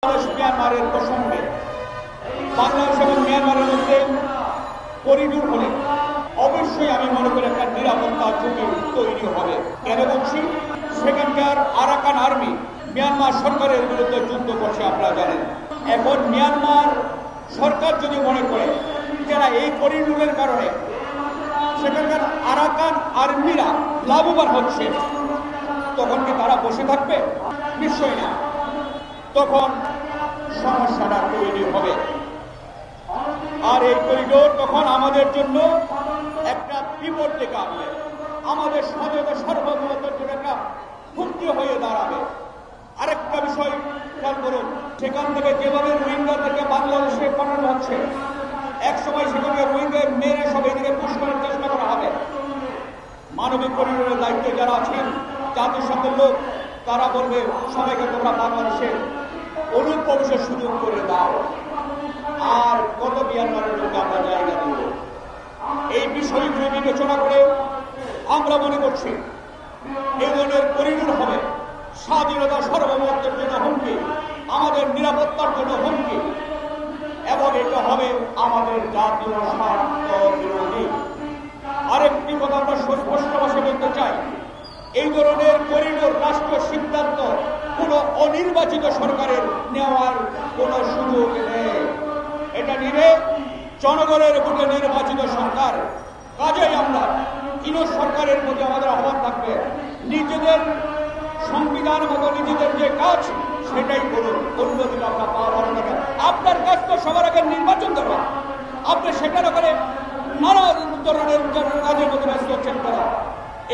মিয়ানমারের প্রসঙ্গে বাংলাদেশ এবং মিয়ানমারের মধ্যে করিডোর হলে অবশ্যই আমি মনে করি একটা নিরাপত্তা ঝুঁকি তৈরি হবে। কেন বলছি? সেখানকার আরাকান আর্মি মিয়ানমার সরকারের বিরুদ্ধে যুদ্ধ করছে, আপনারা জানেন। এখন মিয়ানমার সরকার যদি মনে করে যারা এই করিডোরের কারণে সেখানকার আরাকান আর্মিরা লাভবান হচ্ছে, তখন কি তারা বসে থাকবে? নিশ্চয় না। তখন সমস্যাটা তৈরি হবে। আর এই করিডোর তখন আমাদের জন্য একটা বিপদ ডেকে আনবে, আমাদের স্বাধীনতা সার্বভৌমত্বের জন্য একটা হুমকি হয়ে দাঁড়াবে। আরেকটা বিষয় খেয়াল করুন, সেখান থেকে যেভাবে রোহিঙ্গাদেরকে বাংলাদেশে পাঠানো হচ্ছে, এক সময় সেখানে রোহিঙ্গা মেরে সব এদিকে পুশ করার চেষ্টা করা হবে। মানবিক করিডোরের দায়িত্বে যারা আছেন, জাতিসংঘের লোক, তারা বলবে সবাইকে তোমরা বাংলাদেশে অনুপ্রবেশের সুযোগ করে দাও। আর কত মিয়ানমারের লোককে আমরা জায়গা দেব? এই বিষয়গুলো বিবেচনা করে আমরা মনে করছি এই ধরনের করিডোর হবে স্বাধীনতা সার্বভৌমত্বের জন্য হুমকি, আমাদের নিরাপত্তার জন্য হুমকি, এবং এটা হবে আমাদের জাতীয় স্বার্থ বিরোধী। আরেকটি কথা আমরা সুস্পষ্ট ভাষায় বলতে চাই, এই ধরনের করিডোর রাষ্ট্রীয় সিদ্ধান্ত কোন অনির্বাচিত সরকারের নেওয়ার কোন সুযোগ নেই। এটা নিবে জনগণের ভোটে নির্বাচিত সরকার। কাজেই আমরা ইউনিট সরকারের প্রতি আমাদের আহ্বান থাকবে, নিজেদের সংবিধান মতো নিজেদের যে কাজ সেটাই করুন। অন্যদিকে আমরা পাওয়া না। আপনার কাজ তো সবার আগে নির্বাচন দেওয়া, আপনি সেখানে করে নানা ধরনের কাজের মধ্যে ব্যস্ত হচ্ছেন করা,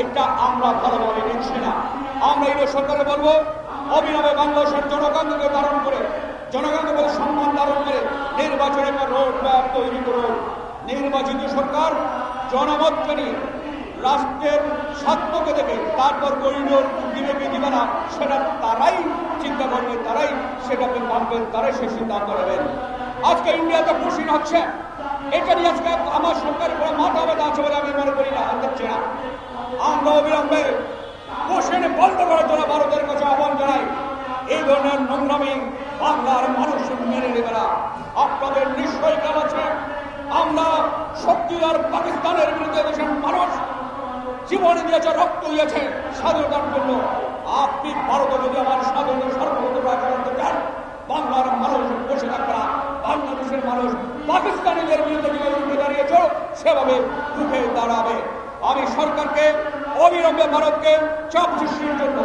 এটা আমরা ভালোভাবে নিচ্ছি না। আমরা ইউনিট সরকারে বলবো অবিলম্বে বাংলাদেশের জনগণকে ধারণ করে, জনগণকে সম্মান ধারণ করে নির্বাচনের একটা রোড ম্যাপ তৈরি করুন। নির্বাচিত সরকার জনমতকে নিয়ে রাষ্ট্রের স্বার্থকে দেখে তারপর করিডোর দিবে কি দিবে না সেটা তারাই চিন্তা করবেন, তারাই সেটাকে মানবেন, তারাই সে সিদ্ধান্ত নেবেন। আজকে ইন্ডিয়াতে পুশিন হচ্ছে, এটা নিয়ে আজকে আমার সরকারের কোনো মাথা ব্যথা আছে বলে আমি মনে করি না, দেখছি না। আমরা অবিলম্বে পুশিন বন্ধ করার জন্য ভারতের কাছে আহ্বান জানাই। এই ধরনের নোংরামি বাংলার মানুষ মেনে নেবে না। আপনাদের নিশ্চয়ই কাল আছে, আমরা শক্তি আর পাকিস্তানের বিরুদ্ধে দেশের মানুষ জীবন দিয়েছে, রক্ত দিয়েছে স্বাধীনতার জন্য। আপনি ভারতে যদি আমার স্বাধীনতা সার্বভৌমত্ব করতে চান, বাংলার মানুষ বসে থাকবে না। বাংলাদেশের মানুষ পাকিস্তানিদের বিরুদ্ধে যেভাবে রুখে দাঁড়িয়েছ সেভাবে রুখে দাঁড়াবে। আমি সরকারকে অবিলম্বে ভারতকে চাপ সৃষ্টির জন্য,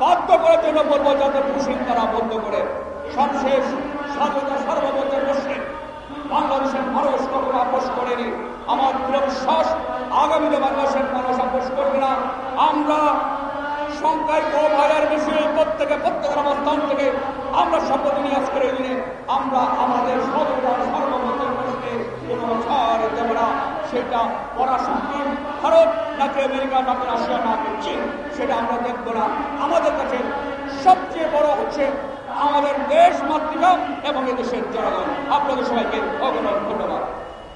বাধ্য করার জন্য বলবো যাতে পুশিন তারা বন্ধ করে। সবশেষ স্বাধীনতা সার্বভৌমত্বের প্রশ্নে বাংলাদেশের মানুষ কখনো আপোষ করেনি। আমার দৃঢ় বিশ্বাস আগামীতে বাংলাদেশের মানুষ আপোষ করবে না। আমরা সংখ্যায় কম হাজার বেশি প্রত্যেকের অবস্থান থেকে আমরা শপথ নিয়ে আজকের এই দিনে আমরা আমাদের স্বাধীনতা সার্বভৌমত্বের প্রশ্নে কোনো ছাড় দেব না। সেটা পরাশক্তি ভারত নাকি আমেরিকা নাকি রাশিয়া নাকি চীন, সেটা আমরা দেখব না। আমাদের কাছে সবচেয়ে বড় হচ্ছে আমাদের দেশ, মাতৃকা এবং এদেশের জনগণ। আপনাদের সবাইকে অগণন ধন্যবাদ।